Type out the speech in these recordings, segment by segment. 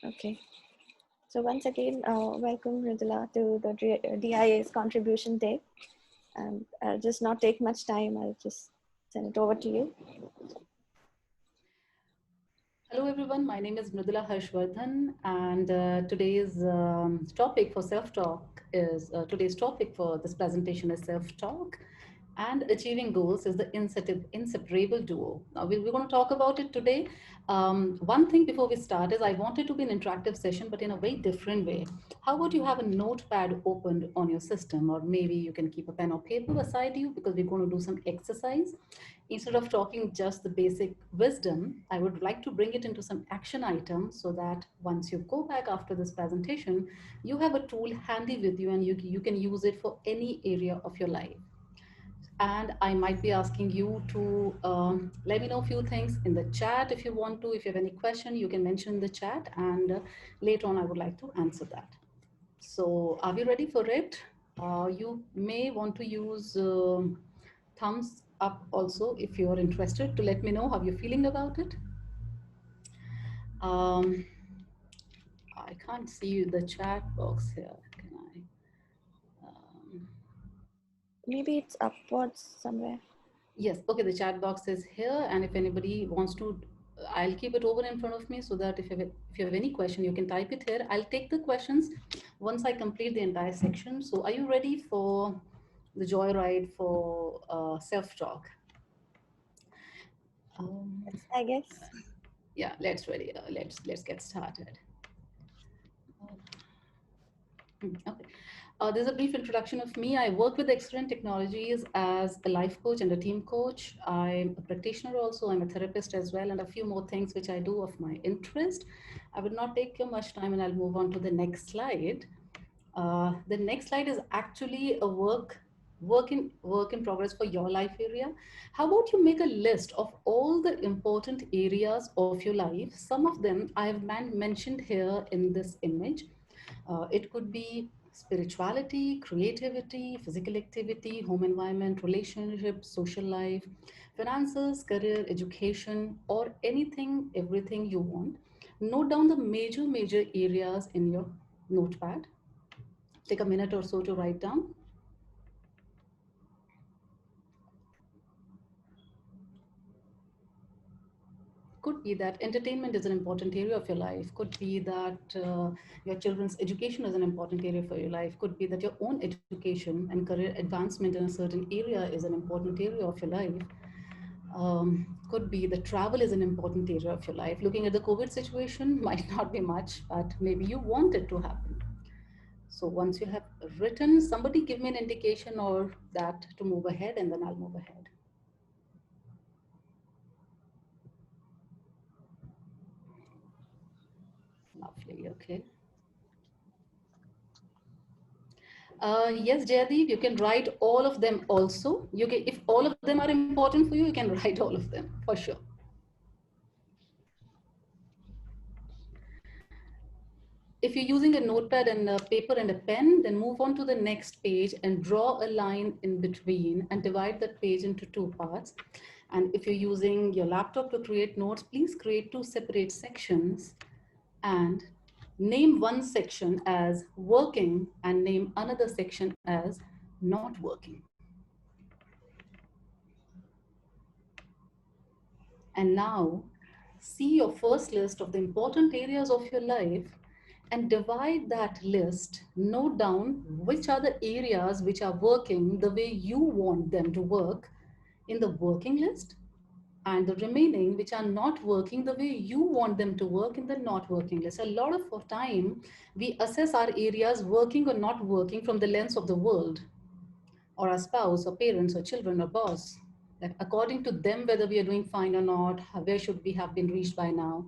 Okay. So once again, welcome Mridula to the DIA's contribution day. And I'll just not take much time. I'll just send it over to you. Hello everyone, my name is Mridula Harshvardhan, and today's topic for self-talk is today's topic for this presentation is self-talk, and achieving goals is the inseparable duo. Now we're going to talk about it today. One thing before we start is I want it to be an interactive session, but in a very different way. How about you have a notepad opened on your system, or maybe you can keep a pen or paper beside you because we're going to do some exercise. Instead of talking just the basic wisdom, I would like to bring it into some action items so that once you go back after this presentation, you have a tool handy with you and you can use it for any area of your life. And I might be asking you to let me know a few things in the chat if you want to. If you have any question, you can mention in the chat, and later on I would like to answer that. So are we ready for it? You may want to use thumbs up also if you're interested to let me know how you're feeling about it. Um, I can't see the chat box here. Can I? Maybe it's upwards somewhere. Yes, okay, the chat box is here, and if anybody wants to, I'll keep it over in front of me so that if you have any question, you can type it here. I'll take the questions once I complete the entire section. So are you ready for the joyride for self-talk? Yes, I guess. Yeah, let's ready. Let's get started. Okay. There's a brief introduction of me. I work with Excellent Technologies as a life coach and a team coach. I'm a practitioner also. I'm a therapist as well, and a few more things which I do of my interest. I would not take you much time, and I'll move on to the next slide. The next slide is actually a work in progress for your life area. How about you make a list of all the important areas of your life? Some of them I have mentioned here in this image. It could be spirituality, creativity, physical activity, home environment, relationships, social life, finances, career, education, or anything, everything you want. Note down the major areas in your notepad. Take a minute or so to write down. Could be that entertainment is an important area of your life. Could be that your children's education is an important area for your life. Could be that your own education and career advancement in a certain area is an important area of your life. Could be that travel is an important area of your life. Looking at the COVID situation might not be much, but maybe you want it to happen. So once you have written, somebody give me an indication or that to move ahead, and then I'll move ahead. Lovely, okay. Yes, Jaydeep, you can write all of them also. You can, if all of them are important for you, you can write all of them for sure. If you're using a notepad and a paper and a pen, then move on to the next page and draw a line in between and divide that page into two parts. And if you're using your laptop to create notes, please create two separate sections and name one section as working and name another section as not working. And now see your first list of the important areas of your life and divide that list. Note down which are the areas which are working the way you want them to work in the working list, and the remaining which are not working the way you want them to work in the not working list. A lot of time we assess our areas working or not working from the lens of the world or our spouse or parents or children or boss, that according to them whether we are doing fine or not, where should we have been reached by now.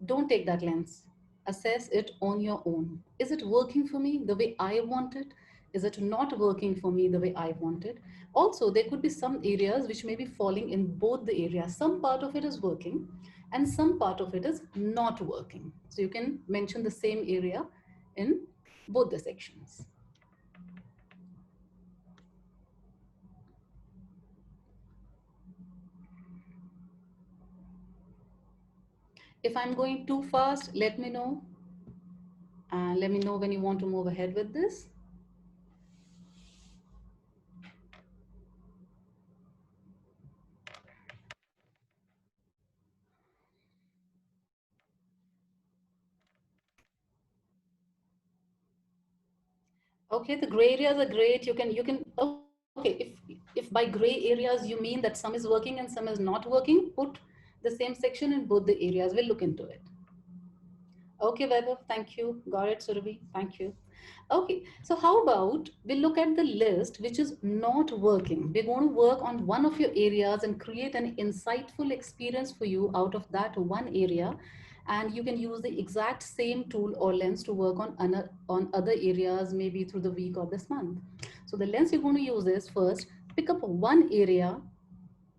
Don't take that lens. Assess it on your own. Is it working for me the way I want it? Is it not working for me the way I want it? Also, there could be some areas which may be falling in both the areas. Some part of it is working and some part of it is not working. So you can mention the same area in both the sections. If I'm going too fast, let me know. And let me know when you want to move ahead with this. Okay, the gray areas are great. You can okay, if by gray areas you mean that some is working and some is not working, put the same section in both the areas. We'll look into it. Okay, Vaibhav, thank you. Got it, Surabhi, thank you. Okay, so how about we look at the list which is not working. We're going to work on one of your areas and create an insightful experience for you out of that one area. And you can use the exact same tool or lens to work on other areas, maybe through the week or this month. So the lens you're going to use is first, pick up one area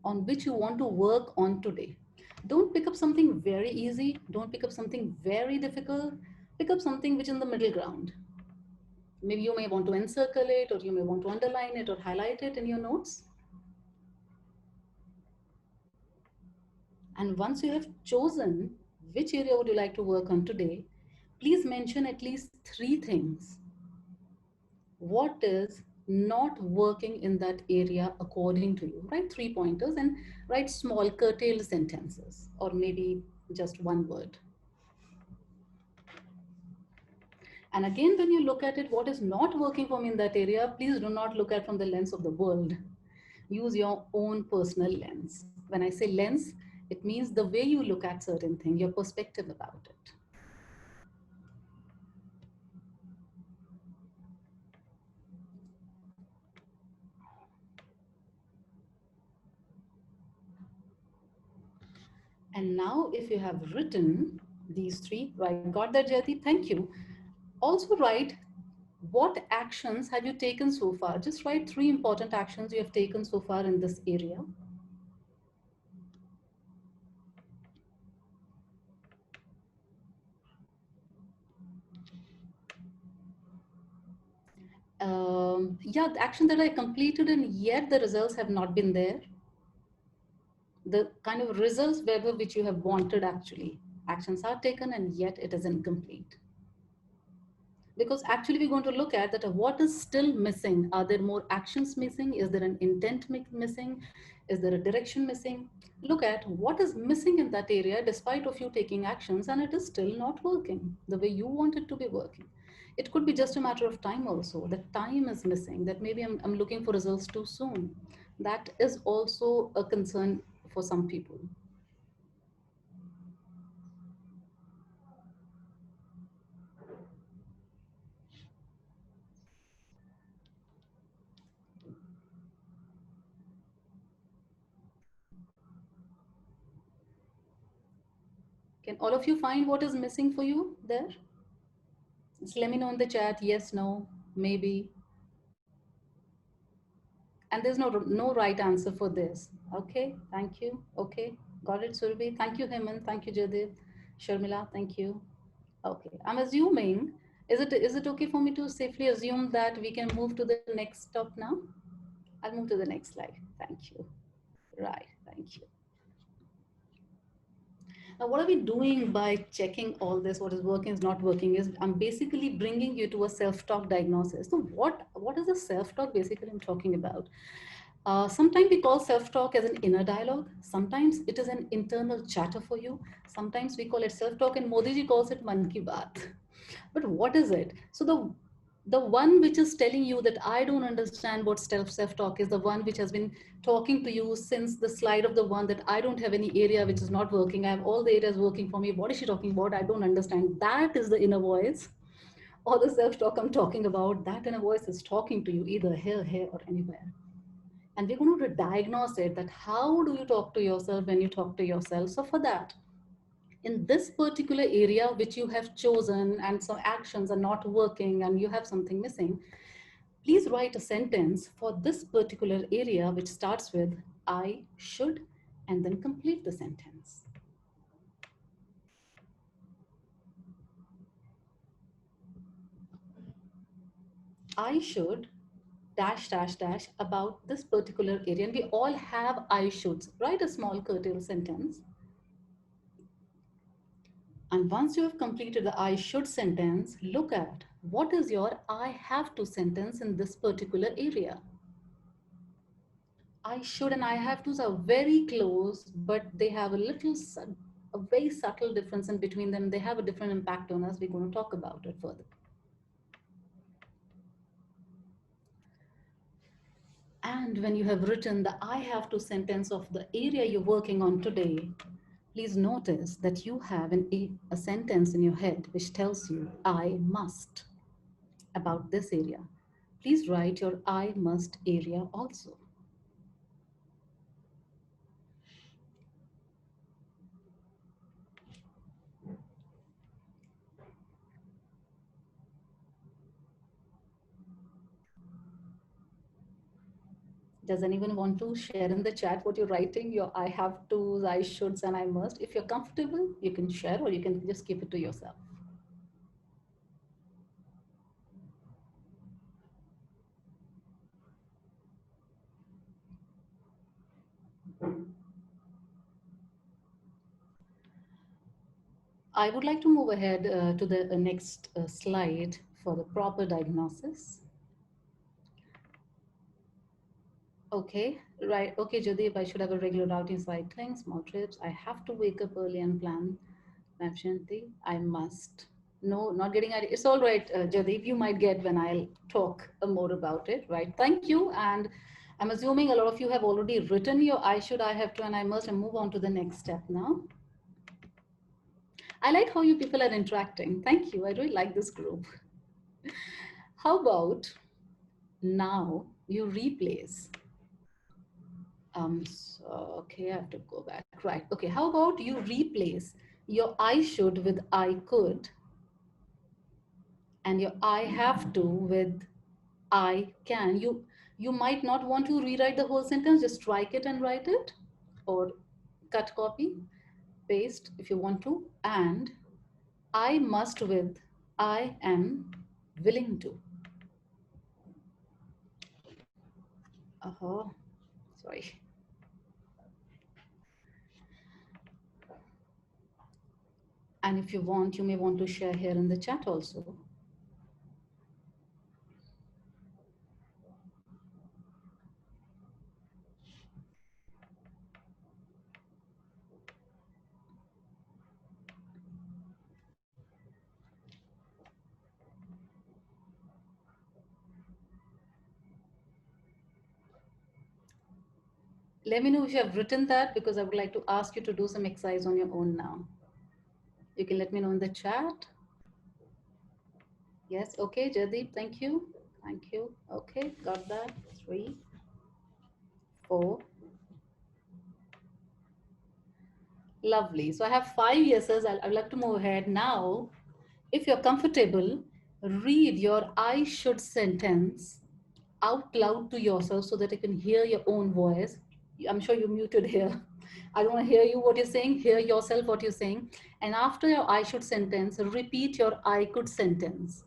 on which you want to work on today. Don't pick up something very easy. Don't pick up something very difficult. Pick up something which is in the middle ground. Maybe you may want to encircle it, or you may want to underline it or highlight it in your notes. And once you have chosen which area would you like to work on today, please mention at least three things. What is not working in that area according to you? Write 3 pointers and write small curtailed sentences, or maybe just one word. And again, when you look at it, what is not working for me in that area, please do not look at from the lens of the world. Use your own personal lens. When I say lens, it means the way you look at certain thing, your perspective about it. And now if you have written these three, right, got that, Jyoti? Thank you. Also write what actions have you taken so far. Just write 3 important actions you have taken so far in this area. Yeah, the action that I completed and yet the results have not been there. The kind of results whether which you have wanted actually. Actions are taken and yet it is incomplete. Because actually we're going to look at that what is still missing. Are there more actions missing? Is there an intent missing? Is there a direction missing? Look at what is missing in that area despite of you taking actions and it is still not working the way you want it to be working. It could be just a matter of time also. The time is missing, that maybe I'm looking for results too soon. That is also a concern for some people. Can all of you find what is missing for you there? Just let me know in the chat, yes, no, maybe. And there's no right answer for this. Okay, thank you. Okay, got it, Surabhi. Thank you, Hemant. Thank you, Jadip. Sharmila, thank you. Okay, I'm assuming, is it okay for me to safely assume that we can move to the next stop now? I'll move to the next slide. Thank you. Right, thank you. Now, what are we doing by checking all this? What is working, is not working? Is I'm basically bringing you to a self-talk diagnosis. So, what is the self-talk basically I'm talking about? Sometimes we call self-talk as an inner dialogue. Sometimes it is an internal chatter for you. Sometimes we call it self-talk, and Modi ji calls it man ki baat. But what is it? So the one which is telling you that I don't understand what self-talk is, the one which has been talking to you since the slide of the one that I don't have any area which is not working. I have all the areas working for me. What is she talking about? I don't understand. That is the inner voice, or the self-talk I'm talking about. That inner voice is talking to you either here, or anywhere. And we're going to diagnose it, that how do you talk to yourself when you talk to yourself. So for that, in this particular area which you have chosen and some actions are not working and you have something missing, please write a sentence for this particular area which starts with I should, and then complete the sentence. I should dash dash dash about this particular area. And we all have I shoulds. Write a small curtail sentence. And once you have completed the I should sentence, look at what is your I have to sentence in this particular area. I should and I have to's are very close, but they have a very subtle difference in between them. They have a different impact on us. We're going to talk about it further. And when you have written the I have to sentence of the area you're working on today, please notice that you have a sentence in your head which tells you I must about this area. Please write your I must area also. Does anyone want to share in the chat what you're writing? Your I have to, I shoulds, and I must. If you're comfortable, you can share or you can just keep it to yourself. I would like to move ahead to the next slide for the proper diagnosis. Okay, right. Okay, Jadip, I should have a regular routine cycling, small trips. I have to wake up early and plan. Shanti, I must. No, not getting it. It's all right, Jadip. You might get when I'll talk more about it, right? Thank you. And I'm assuming a lot of you have already written your I should, I have to, and I must, and move on to the next step now. I like how you people are interacting. Thank you. I really like this group. How about now you replace? Okay, I have to go back. Right. Okay. How about you replace your I should with I could, and your I have to with I can. You might not want to rewrite the whole sentence, just strike it and write it, or cut, copy, paste if you want to, and I must with I am willing to. Sorry. And if you want, you may want to share here in the chat also. Let me know if you have written that, because I would like to ask you to do some exercise on your own now. You can let me know in the chat. Yes, okay, Jadeep, thank you. Thank you. Okay, got that. 3, 4. Lovely. So I have 5 yeses. I'd like to move ahead now. If you're comfortable, read your I should sentence out loud to yourself so that you can hear your own voice. I'm sure you're muted here. I don't want to hear you what you're saying. Hear yourself what you're saying. And after your I should sentence, repeat your I could sentence.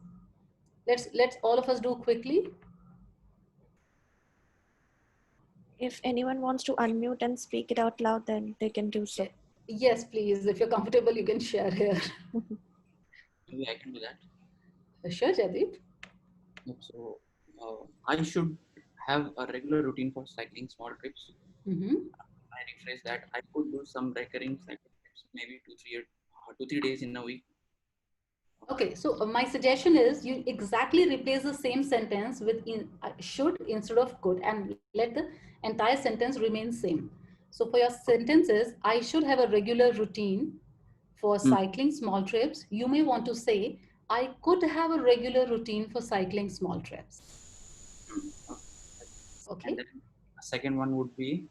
Let's all of us do quickly. If anyone wants to unmute and speak it out loud, then they can do so. Yes, please. If you're comfortable, you can share here. Maybe I can do that. Sure, Jadeep. So I should have a regular routine for cycling small trips. I rephrase that. I could do some recurring cycling trips, maybe 2-3 days in a week. Okay, so my suggestion is you exactly replace the same sentence with should instead of could, and let the entire sentence remain same. So for your sentences, I should have a regular routine for cycling small trips. You may want to say, I could have a regular routine for cycling small trips. Okay. And then the second one would be,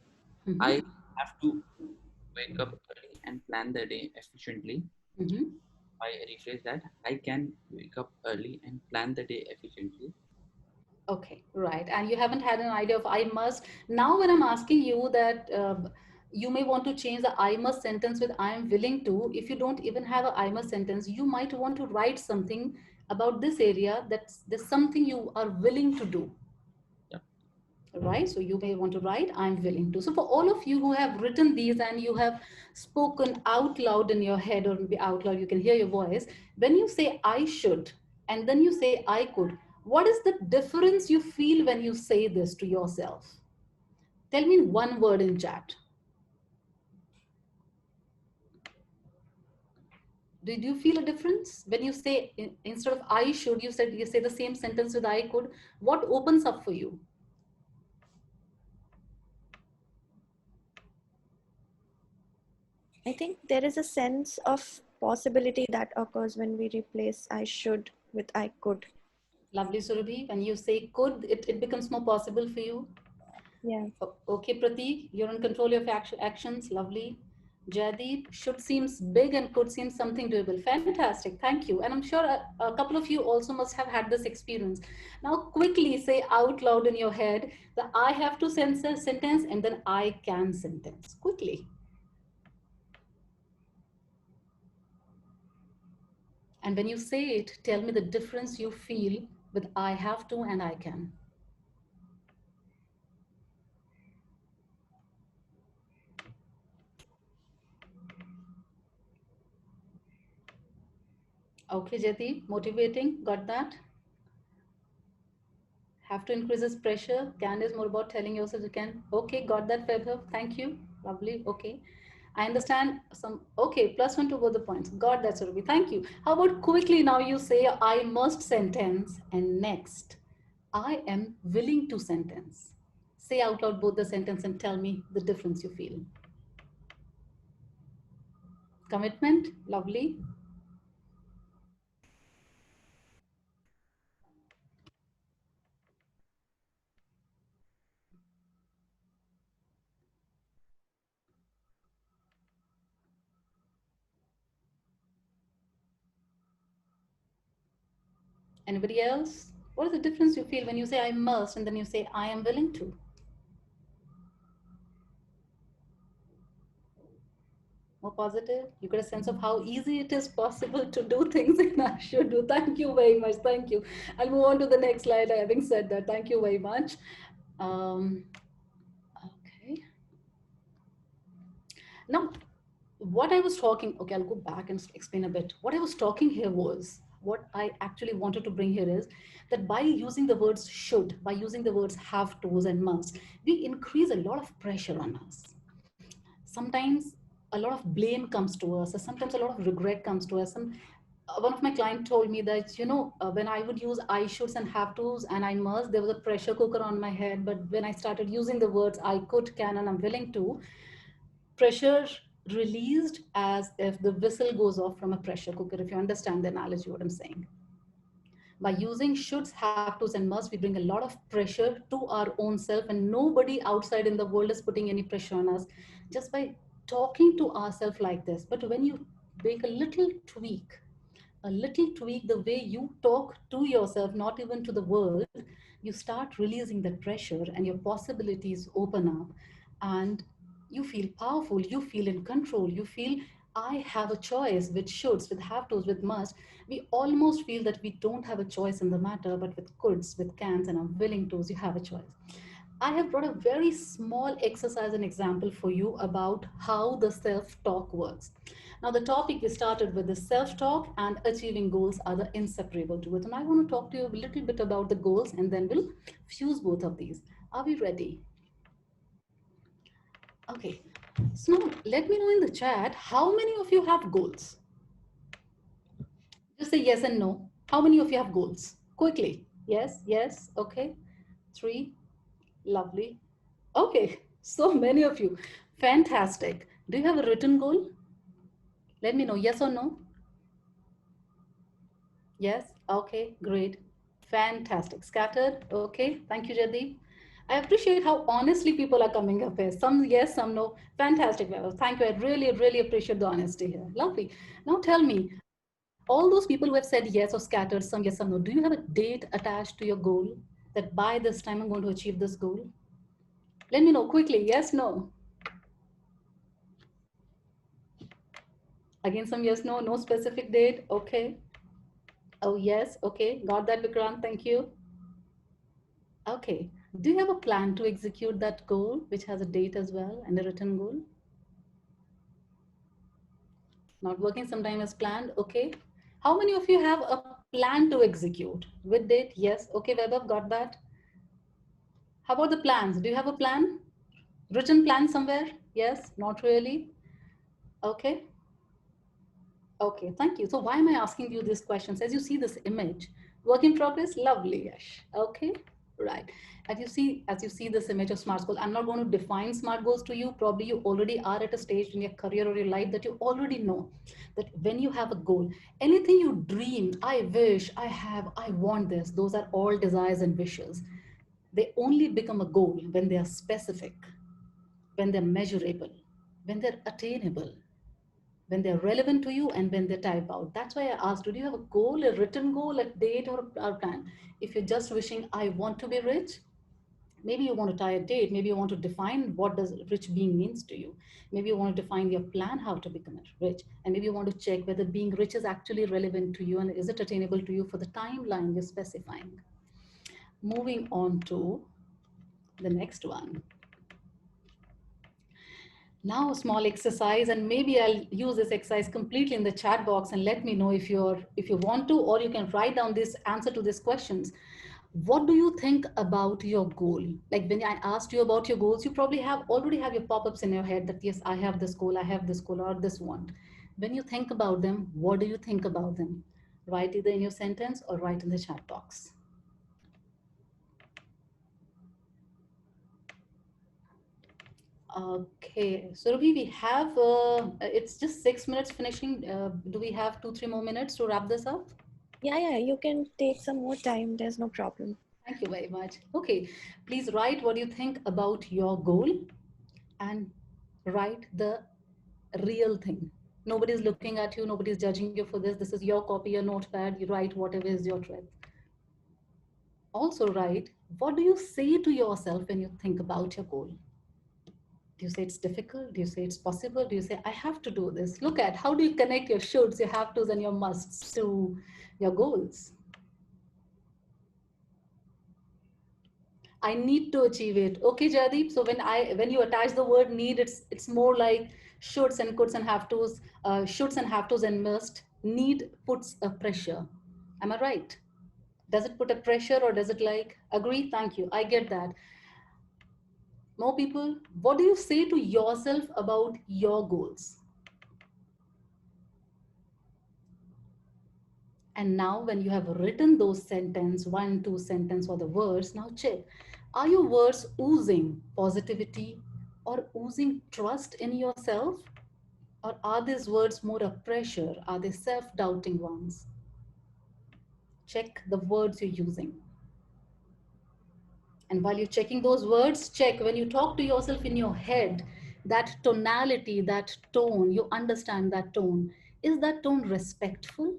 I have to wake up early and plan the day efficiently. I rephrase that. I can wake up early and plan the day efficiently. Okay, right. And you haven't had an idea of I must. Now when I'm asking you that you may want to change the I must sentence with I am willing to, if you don't even have a I must sentence, you might want to write something about this area, that there's something you are willing to do. Yeah. right? So you may want to write, I'm willing to. So for all of you who have written these and you have spoken out loud in your head, or maybe out loud, you can hear your voice. When you say I should, and then you say I could, what is the difference you feel when you say this to yourself? Tell me in one word in chat. Did you feel a difference when you say, instead of I should, you say the same sentence with I could? What opens up for you? I think there is a sense of possibility that occurs when we replace I should with I could. Lovely, Surabhi. When you say could, it becomes more possible for you. Yeah. Okay, Prateek, you're in control of actions. Lovely. Jaideep, should seems big and could seem something doable. Fantastic. Thank you. And I'm sure a couple of you also must have had this experience. Now, quickly say out loud in your head that I have to sentence and then I can sentence. Quickly. And when you say it, tell me the difference you feel with I have to and I can. Okay, Jati, motivating, got that? Have to increase this pressure. Can is more about telling yourself you can. Okay, got that, Vaibhav. Thank you. Lovely. Okay. I understand some. Okay, +1 to both the points. Got that, Surabhi. Thank you. How about quickly now you say I must sentence and next I am willing to sentence. Say out loud both the sentence and tell me the difference you feel. Commitment. Lovely. Anybody else? What is the difference you feel when you say I must and then you say I am willing to? More positive. You get a sense of how easy it is possible to do things and I should do. Thank you very much. Thank you. I'll move on to the next slide. Having said that, thank you very much. Okay. Now, what I was talking, okay, I'll go back and explain a bit. What I was talking here was, what I actually wanted to bring here is that by using the words should, by using the words have to's and must, we increase a lot of pressure on us. Sometimes a lot of blame comes to us, or sometimes a lot of regret comes to us. And one of my clients told me that, when I would use I shoulds and have to's and I must, there was a pressure cooker on my head. But when I started using the words I could, can, and I'm willing to, pressure released as if the whistle goes off from a pressure cooker, if you understand the analogy, what I'm saying. By using shoulds, have to's, and must, we bring a lot of pressure to our own self, and nobody outside in the world is putting any pressure on us just by talking to ourselves like this. But when you make a little tweak the way you talk to yourself, not even to the world, you start releasing that pressure and your possibilities open up, and you feel powerful, you feel in control, you feel I have a choice. With shoulds, with have tos, with must, we almost feel that we don't have a choice in the matter, but with coulds, with cans, and I'm willing tos, you have a choice. I have brought a very small exercise and example for you about how the self-talk works. Now, the topic we started with, the self-talk and achieving goals are the inseparable to it. And I want to talk to you a little bit about the goals, and then we'll fuse both of these. Are we ready? Okay. So now let me know in the chat, how many of you have goals? Just say yes and no. How many of you have goals? Quickly. Yes, yes. Okay. 3. Lovely. Okay, so many of you. Fantastic. Do you have a written goal? Let me know, yes or no? Yes? Okay, great. Fantastic. Scattered? Okay, thank you, Jaddeep. I appreciate how honestly people are coming up here. Some yes, some no. Fantastic. Well, thank you. I really, really appreciate the honesty here. Lovely. Now tell me, all those people who have said yes or scattered, some yes, some no, do you have a date attached to your goal that by this time I'm going to achieve this goal? Let me know quickly. Yes, no. Again, some yes, no, no specific date. Okay. Oh, yes. Okay. Got that, Vikrant. Thank you. Okay. Do you have a plan to execute that goal, which has a date as well and a written goal? Not working sometime as planned, okay. How many of you have a plan to execute with date? Yes, okay, Vaibhav, got that. How about the plans? Do you have a plan? Written plan somewhere? Yes, not really. Okay. Okay, thank you. So why am I asking you these questions? As you see this image, work in progress, lovely, Yash. Okay, right. As you see this image of SMART goals, I'm not going to define SMART goals to you. Probably you already are at a stage in your career or your life that you already know that when you have a goal, anything you dream, I wish, I have, I want this, those are all desires and wishes. They only become a goal when they are specific, when they're measurable, when they're attainable, when they're relevant to you, and when they type out. That's why I asked, do you have a goal, a written goal, a date, or a plan? If you're just wishing, I want to be rich, maybe you want to tie a date. Maybe you want to define what does rich being means to you. Maybe you want to define your plan how to become rich. And maybe you want to check whether being rich is actually relevant to you and is it attainable to you for the timeline you're specifying. Moving on to the next one. Now a small exercise, and maybe I'll use this exercise completely in the chat box and let me know if you want to, or you can write down this answer to these questions. What do you think about your goal? Like when I asked you about your goals, you probably already have your pop-ups in your head that yes, I have this goal, or this want. When you think about them, what do you think about them? Write either in your sentence or write in the chat box. Okay, so Ruby, we have, it's just 6 minutes finishing. Do we have 2-3 more minutes to wrap this up? Yeah, you can take some more time. There's no problem. Thank you very much. Okay, please write what you think about your goal and write the real thing. Nobody's looking at you, nobody's judging you for this. This is your copy, your notepad. You write whatever is your truth. Also write, what do you say to yourself when you think about your goal? Do you say it's difficult? Do you say it's possible? Do you say, I have to do this? Look at how do you connect your shoulds, your have tos, and your musts to your goals? I need to achieve it. Okay, Jadeep. So when you attach the word need, it's more like shoulds and coulds and have tos, shoulds and have tos and must. Need puts a pressure. Am I right? Does it put a pressure or does it like agree? Thank you. I get that. More people, what do you say to yourself about your goals? And now when you have written those sentence, 1, 2 sentence or the words, now check, are your words oozing positivity or oozing trust in yourself? Or are these words more a pressure? Are they self-doubting ones? Check the words you're using. And while you're checking those words, check when you talk to yourself in your head, that tonality, that tone, you understand that tone. Is that tone respectful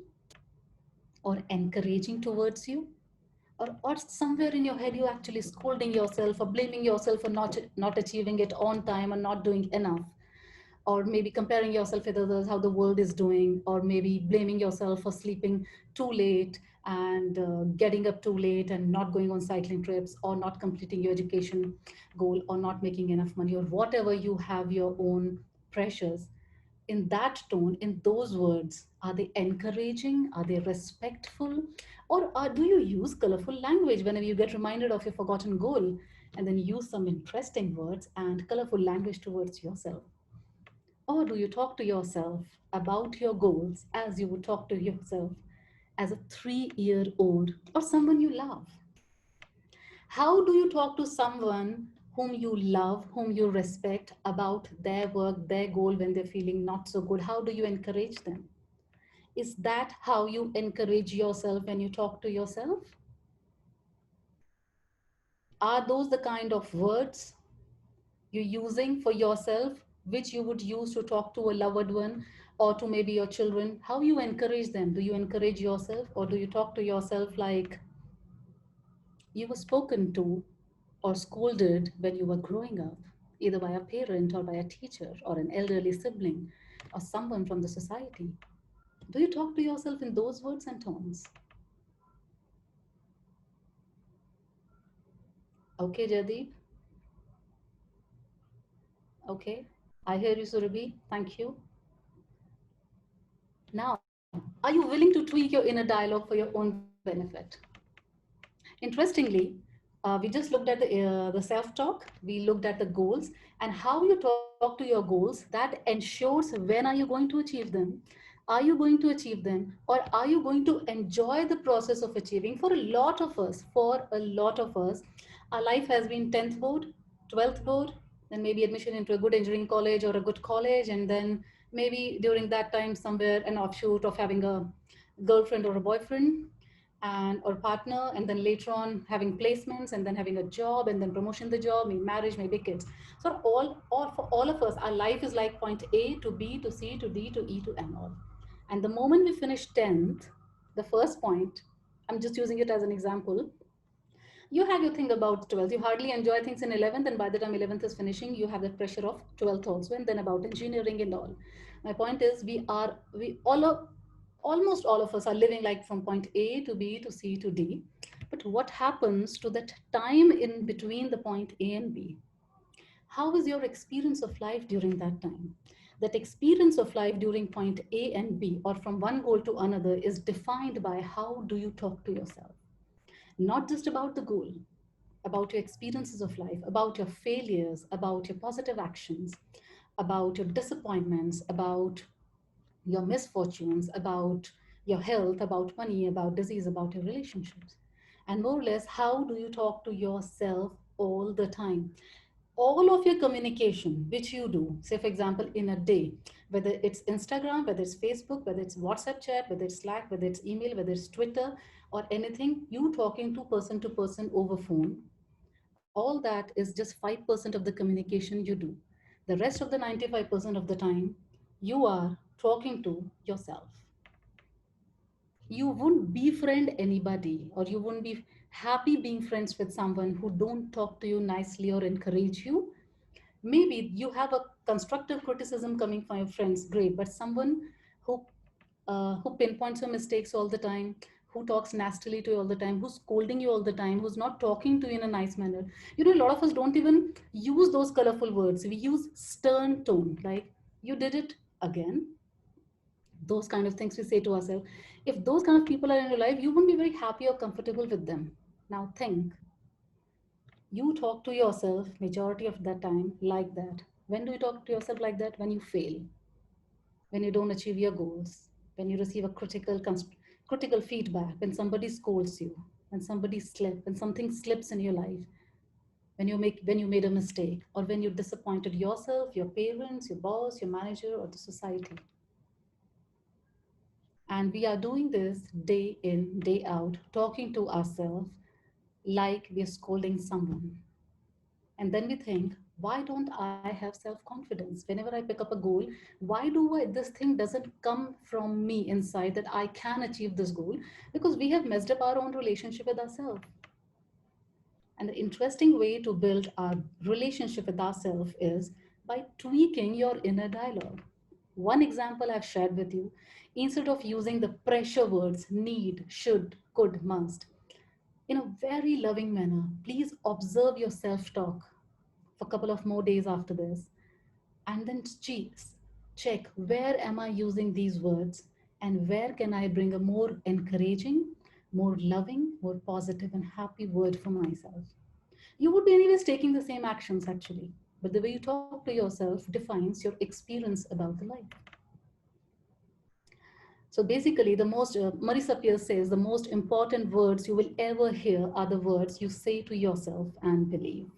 or encouraging towards you? Or somewhere in your head, you actually scolding yourself or blaming yourself for not achieving it on time or not doing enough, or maybe comparing yourself with others, how the world is doing, or maybe blaming yourself for sleeping too late and getting up too late and not going on cycling trips or not completing your education goal or not making enough money or whatever you have your own pressures. In that tone, in those words, are they encouraging? Are they respectful? Or do you use colorful language whenever you get reminded of your forgotten goal, and then use some interesting words and colorful language towards yourself? Or do you talk to yourself about your goals as you would talk to yourself as a 3-year-old or someone you love? How do you talk to someone whom you love, whom you respect about their work, their goal when they're feeling not so good? How do you encourage them? Is that how you encourage yourself when you talk to yourself? Are those the kind of words you're using for yourself, which you would use to talk to a loved one or to maybe your children? How you encourage them? Do you encourage yourself or do you talk to yourself like you were spoken to or scolded when you were growing up, either by a parent or by a teacher or an elderly sibling or someone from the society? Do you talk to yourself in those words and tones? Okay, Jaideep. Okay. I hear you, Surabhi. Thank you. Now, are you willing to tweak your inner dialogue for your own benefit? Interestingly, we just looked at the self-talk, we looked at the goals, and how you talk to your goals that ensures when are you going to achieve them. Are you going to achieve them, or are you going to enjoy the process of achieving? For a lot of us, our life has been 10th board, 12th board, then maybe admission into a good engineering college or a good college, and then maybe during that time somewhere an offshoot of having a girlfriend or a boyfriend and or partner, and then later on having placements, and then having a job, and then promotion the job, maybe marriage, maybe kids. So all for all of us, our life is like point A to B to C to D to E to M all. And the moment we finish 10th, the first point, I'm just using it as an example, you have your thing about 12th, you hardly enjoy things in 11th, and by the time 11th is finishing, you have the pressure of 12th also, and then about engineering and all. My point is, almost all of us are living like from point A to B to C to D. But what happens to that time in between the point A and B? How is your experience of life during that time? That experience of life during point A and B, or from one goal to another, is defined by how do you talk to yourself. Not just about the goal, about your experiences of life, about your failures, about your positive actions, about your disappointments, about your misfortunes, about your health, about money, about disease, about your relationships. And more or less, how do you talk to yourself all the time? All of your communication, which you do, say for example, in a day, whether it's Instagram, whether it's Facebook, whether it's WhatsApp chat, whether it's Slack, whether it's email, whether it's Twitter, or anything, you talking to person over phone, all that is just 5% of the communication you do. The rest of the 95% of the time, you are talking to yourself. You wouldn't befriend anybody, or you wouldn't be happy being friends with someone who don't talk to you nicely or encourage you. Maybe you have a constructive criticism coming from your friends, great, but someone who who pinpoints your mistakes all the time, who talks nastily to you all the time, who's scolding you all the time, who's not talking to you in a nice manner. You know, a lot of us don't even use those colorful words. We use stern tone, like, you did it again. Those kind of things we say to ourselves. If those kind of people are in your life, you won't be very happy or comfortable with them. Now think, you talk to yourself majority of that time like that. When do you talk to yourself like that? When you fail, when you don't achieve your goals, when you receive a critical feedback, when somebody scolds you, when something slips in your life, when you made a mistake, or when you disappointed yourself, your parents, your boss, your manager, or the society. And we are doing this day in, day out, talking to ourselves like we're scolding someone. And then we think, why don't I have self-confidence? Whenever I pick up a goal, why do this thing doesn't come from me inside that I can achieve this goal? Because we have messed up our own relationship with ourselves. And the interesting way to build our relationship with ourselves is by tweaking your inner dialogue. One example I've shared with you, instead of using the pressure words need, should, could, must, in a very loving manner, please observe your self-talk for a couple of more days after this. And then check, where am I using these words, and where can I bring a more encouraging, more loving, more positive and happy word for myself. You would be anyways taking the same actions actually, but the way you talk to yourself defines your experience about the life. So basically, Marisa Peer says the most important words you will ever hear are the words you say to yourself and believe.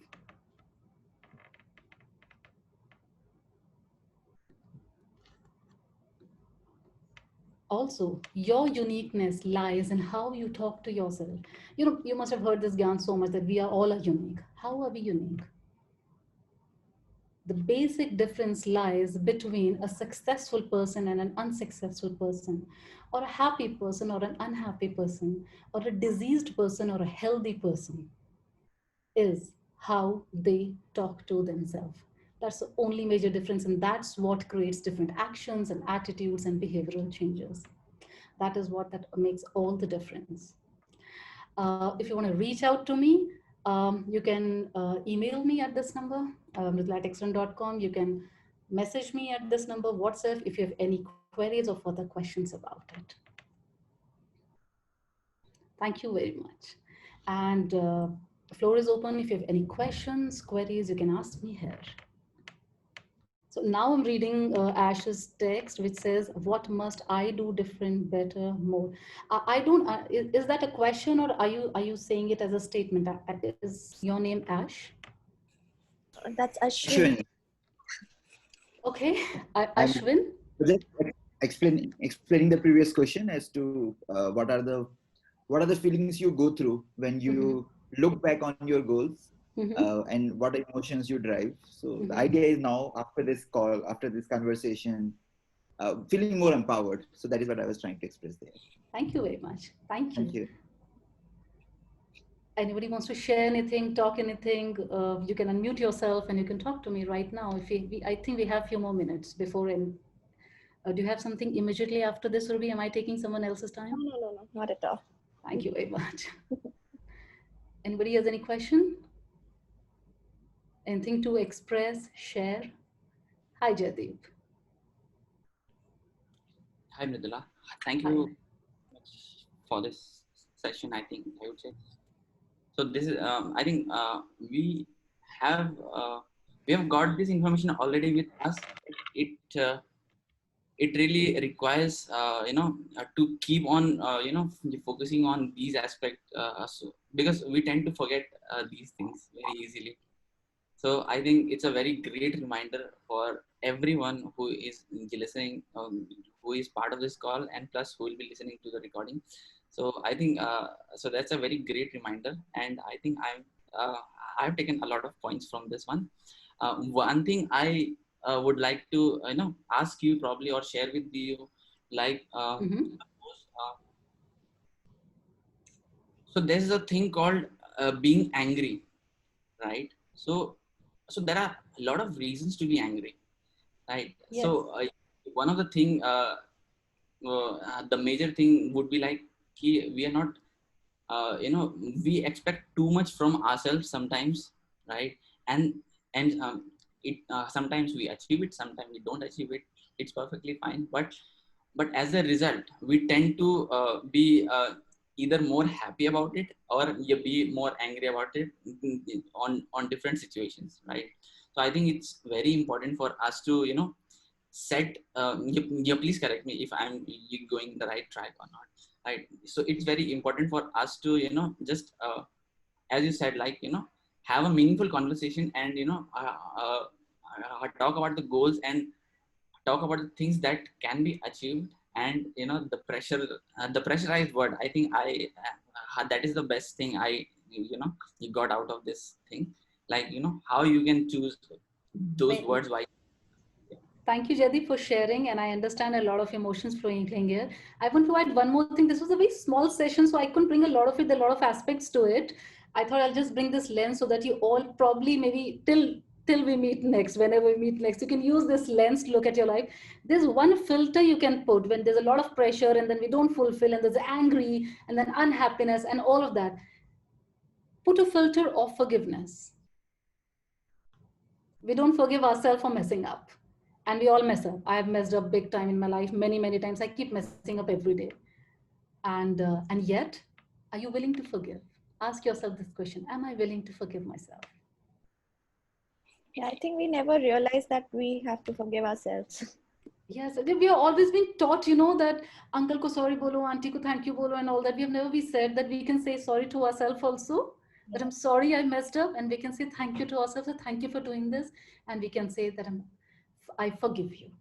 Also, your uniqueness lies in how you talk to yourself. You know, you must have heard this Gyan so much that we are all unique. How are we unique? The basic difference lies between a successful person and an unsuccessful person, or a happy person or an unhappy person, or a diseased person or a healthy person, is how they talk to themselves. That's the only major difference, and that's what creates different actions and attitudes and behavioral changes. That is what that makes all the difference. If you want to reach out to me, You can email me at this number, mridula@excellent.com. You can message me at this number, WhatsApp, if you have any queries or further questions about it. Thank you very much. And the floor is open. If you have any questions, queries, you can ask me here. So now I'm reading Ash's text, which says, "What must I do different, better, more?" I don't. Is that a question, or are you saying it as a statement? Is your name Ash? That's Ashwin. Okay, Ashwin. Just explaining the previous question as to what are the feelings you go through when you look back on your goals, and what emotions you drive. So the idea is now, after this call, after this conversation, feeling more empowered. So that is what I was trying to express there. Thank you very much. Thank you. Thank you. Anybody wants to share anything, talk anything, you can unmute yourself and you can talk to me right now. I think we have a few more minutes before. Do you have something immediately after this, Ruby? Am I taking someone else's time? No, not at all. Thank you very much. Anybody has any question? Anything to express, share? Hi, Jaideep. Hi, Mridula. Thank you much for this session, I think, I would say. So this is, I think we have got this information already with us. It really requires, to keep on, focusing on these aspects, because we tend to forget these things very easily. So I think it's a very great reminder for everyone who is listening, who is part of this call, and plus who will be listening to the recording. So I think so that's a very great reminder, and I think I've taken a lot of points from this one. One thing I would like to ask you probably, or share with you, like so there's a thing called being angry, right? So there are a lot of reasons to be angry, right? Yes. So one of the thing, the major thing would be like, we are not, we expect too much from ourselves sometimes, right? And it sometimes we achieve it, sometimes we don't achieve it. It's perfectly fine, but as a result, we tend to be either more happy about it, or you be more angry about it on different situations, right? So I think it's very important for us to set you please correct me if I'm going the right track or not, right? So it's very important for us to just as you said, like have a meaningful conversation, and talk about the goals, and talk about the things that can be achieved. And the pressure, the pressurized word, I think that is the best thing you got out of this thing, like how you can choose those words. Why? Thank you, Jaideep, for sharing. And I understand a lot of emotions flowing here. I want to add one more thing. This was a very small session, so I couldn't bring a lot of it. There are a lot of aspects to it. I thought I'll just bring this lens so that you all probably, maybe till we meet next, whenever we meet next, you can use this lens to look at your life. There's one filter you can put when there's a lot of pressure, and then we don't fulfill, and there's angry, and then unhappiness, and all of that. Put a filter of forgiveness. We don't forgive ourselves for messing up. And we all mess up. I have messed up big time in my life, many, many times. I keep messing up every day. And yet, are you willing to forgive? Ask yourself this question: am I willing to forgive myself? Yeah, I think we never realize that we have to forgive ourselves. Yes, we have always been taught, that uncle ko sorry bolo, auntie ko thank you bolo, and all that. We have never been said that we can say sorry to ourselves also. That I'm sorry I messed up, and we can say thank you to ourselves. Thank you for doing this, and we can say that I forgive you.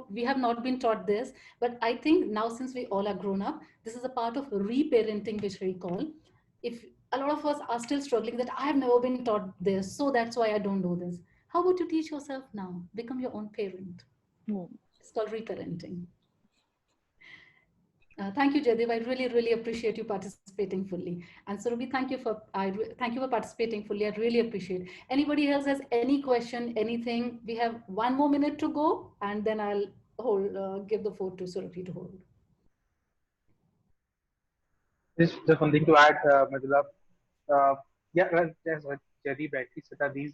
We have not been taught this, but I think now, since we all are grown up, this is a part of reparenting, which we call. If a lot of us are still struggling, that I have never been taught this, so that's why I don't do this. How about you teach yourself now? Become your own parent. It's called reparenting. Thank you, Jaideep. I really, really appreciate you participating fully. And Surabhi, thank you for participating fully. I really appreciate it. Anybody else has any question, anything? We have 1 more minute to go, and then I'll give the floor to Surabhi to hold. Just one thing to add, Mridula. Yeah, well, that's what Jerry rightly said, that these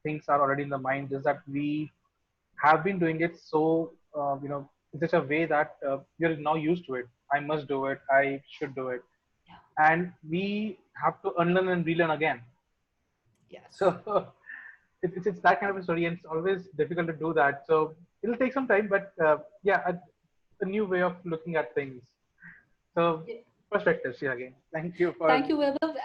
things are already in the mind. Just that we have been doing it so in such a way that you're now used to it. I must do it. I should do it, and we have to unlearn and relearn again. Yes. So it's that kind of a story, and it's always difficult to do that. So it'll take some time, but yeah, a new way of looking at things. So perspectives here again. Thank you for. Thank you, Vaibhav.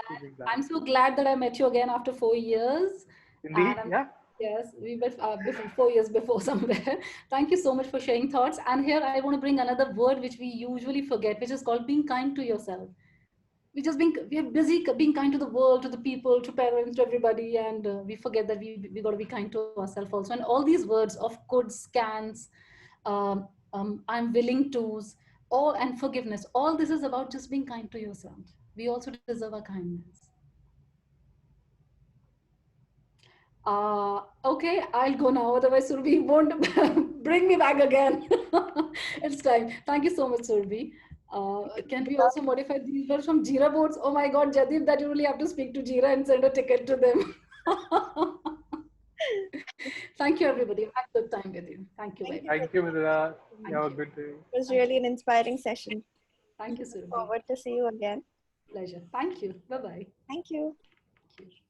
I'm so glad that I met you again after 4 years. Indeed, yeah. Yes, we met before 4 years before somewhere. Thank you so much for sharing thoughts. And here I want to bring another word which we usually forget, which is called being kind to yourself. We are busy being kind to the world, to the people, to parents, to everybody, and we forget that we got to be kind to ourselves also. And all these words of coulds, cans, I'm willing to's, all, and forgiveness. All this is about just being kind to yourself. We also deserve our kindness. Okay, I'll go now. Otherwise, Surabhi won't bring me back again. It's time. Thank you so much, Surabhi. Can we also modify these words from Jira boards? Oh my God, Jadip, that you really have to speak to Jira and send a ticket to them. Thank you, everybody. I had a good time with you. Thank you. Thank you, Mridula. Have a good day. It was really an inspiring session. Thank you, Surabhi. Forward to see you again. Pleasure. Thank you. Bye-bye. Thank you. Thank you.